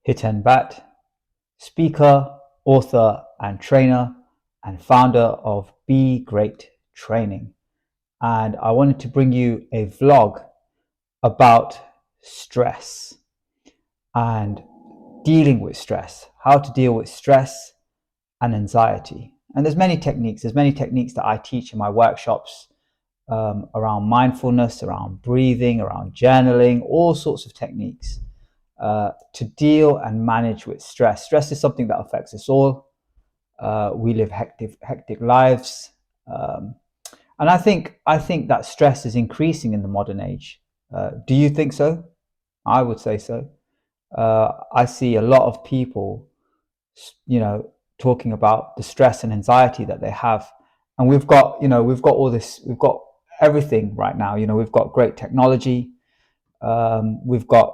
Hiten Bhatt, speaker, author, and trainer, and founder of Be Great Training. And I wanted to bring you a vlog about stress and dealing with stress, how to deal with stress and anxiety. And there's many techniques. There's many techniques that I teach in my workshops around mindfulness, around breathing, around journaling, all sorts of techniques to deal and manage with stress. Stress is something that affects us all. We live hectic lives, and I think that stress is increasing in the modern age. Do you think so? I would say so. I see a lot of people, talking about the stress and anxiety that they have, and we've got all this, we've got everything right now. We've got great technology. We've got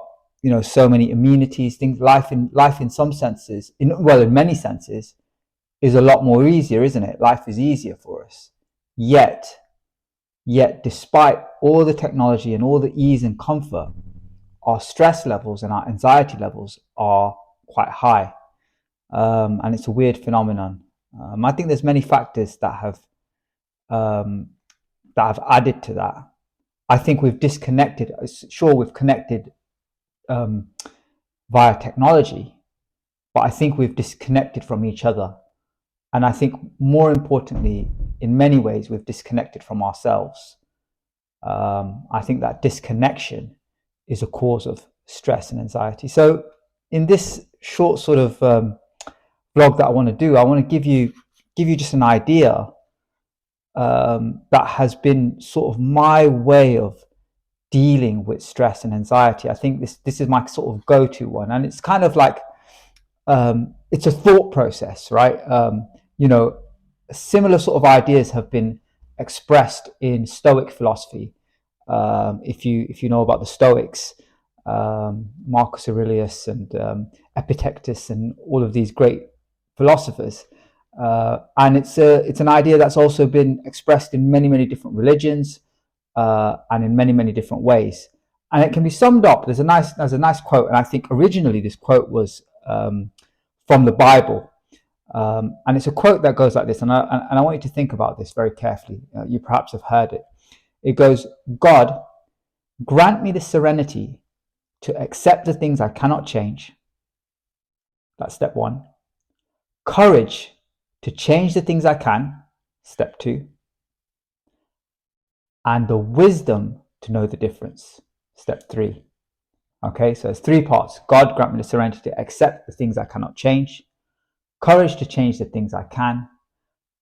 so many amenities. Things life in some senses, in many senses, is a lot more easier, isn't it? Life is easier for us. Yet, despite all the technology and all the ease and comfort, our stress levels and our anxiety levels are quite high, and it's a weird phenomenon. I think there's many factors that have added to that. I think we've disconnected. Sure, we've connected via technology, but I think we've disconnected from each other. And I think more importantly, in many ways, we've disconnected from ourselves. I think that disconnection is a cause of stress and anxiety. So in this short sort of vlog that I want to do, I want to give you just an idea that has been sort of my way of dealing with stress and anxiety. I think this is my sort of go-to one, and it's kind of like it's a thought process, right? Similar sort of ideas have been expressed in Stoic philosophy. If you know about the Stoics, Marcus Aurelius and Epictetus and all of these great philosophers, and it's an idea that's also been expressed in many different religions, and in many different ways. And it can be summed up. There's a nice quote, and I think originally this quote was from the Bible. And it's a quote that goes like this, and I want you to think about this very carefully. You perhaps have heard it. It goes, God, grant me the serenity to accept the things I cannot change. That's step one. Courage to change the things I can. Step two. And the wisdom to know the difference. Step three. Okay, so it's three parts. God, grant me the serenity to accept the things I cannot change. Courage to change the things I can,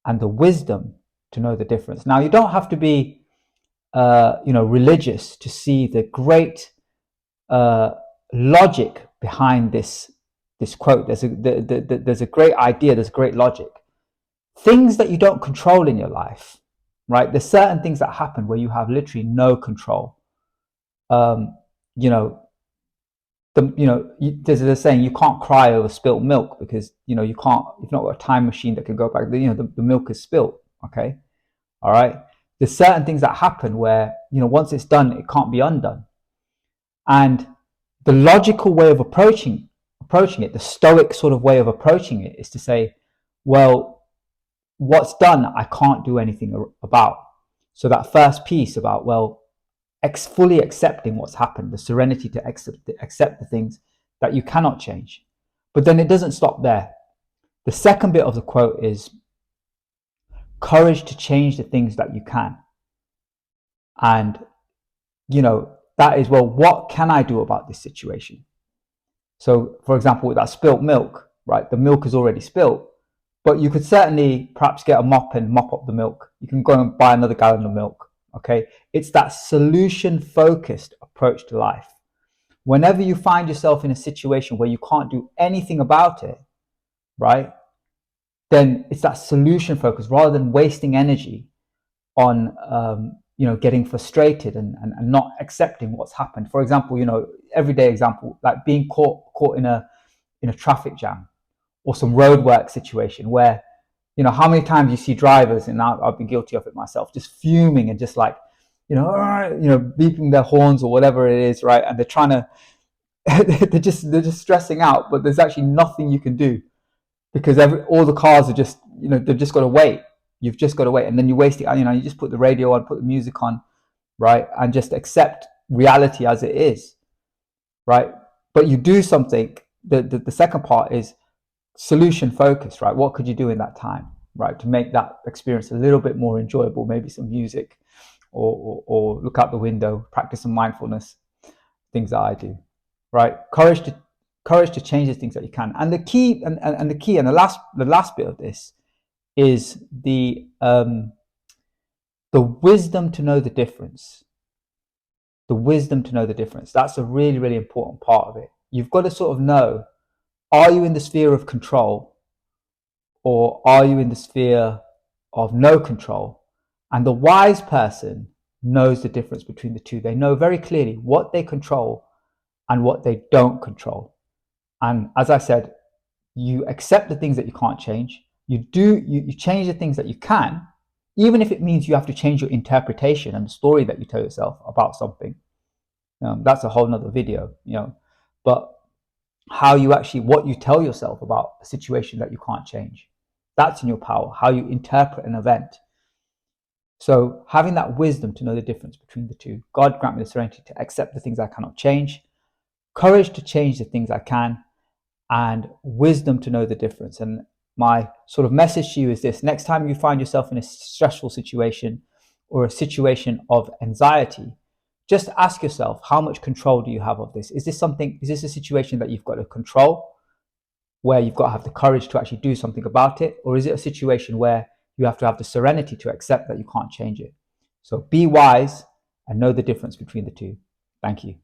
and the wisdom to know the difference. Now, you don't have to be, religious to see the great logic behind this quote. There's a great idea. There's great logic. Things that you don't control in your life, right? There's certain things that happen where you have literally no control. There's a saying, you can't cry over spilt milk, because you can't, you've not got a time machine that can go back. The milk is spilt. Okay, all right. There's certain things that happen where once it's done, it can't be undone. And the logical way of approaching it, the Stoic sort of way of approaching it, is to say, well, what's done, I can't do anything about. So that first piece about, fully accepting what's happened, the serenity to accept the things that you cannot change. But then it doesn't stop there. The second bit of the quote is courage to change the things that you can. And, that is, what can I do about this situation? So, for example, with that spilt milk, right? The milk is already spilt, but you could certainly perhaps get a mop and mop up the milk. You can go and buy another gallon of milk. Okay, it's that solution-focused approach to life. Whenever you find yourself in a situation where you can't do anything about it, right, then it's that solution focus, rather than wasting energy on getting frustrated and not accepting what's happened. For example, everyday example, like being caught in a traffic jam or some roadwork situation where how many times you see drivers, and I've been guilty of it myself, just fuming and just like, beeping their horns or whatever it is, right? And they're trying to they're just stressing out, but there's actually nothing you can do because all the cars are just, they've just got to wait. You've just got to wait, and then you waste it. You just put the radio on, put the music on, right, and just accept reality as it is, right. But you do something. The second part is solution focused, right? What could you do in that time, right, to make that experience a little bit more enjoyable? Maybe some music, or look out the window, practice some mindfulness, things that I do, right? Courage to change the things that you can. And the key, and the last bit of this is the wisdom to know the difference. The wisdom to know the difference. That's a really, really important part of it. You've got to sort of know, are you in the sphere of control, or are you in the sphere of no control? And the wise person knows the difference between the two. They know very clearly what they control and what they don't control. And as I said, you accept the things that you can't change. You change the things that you can, even if it means you have to change your interpretation and the story that you tell yourself about something. That's a whole nother video, but what you tell yourself about a situation that you can't change, that's in your power. How you interpret an event. So having that wisdom to know the difference between the two. God grant me the serenity to accept the things I cannot change, courage to change the things I can, and wisdom to know the difference. And my sort of message to you is this: next time you find yourself in a stressful situation or a situation of anxiety, just ask yourself, how much control do you have of this? Is this a situation that you've got to control, where you've got to have the courage to actually do something about it? Or is it a situation where you have to have the serenity to accept that you can't change it? So be wise and know the difference between the two. Thank you.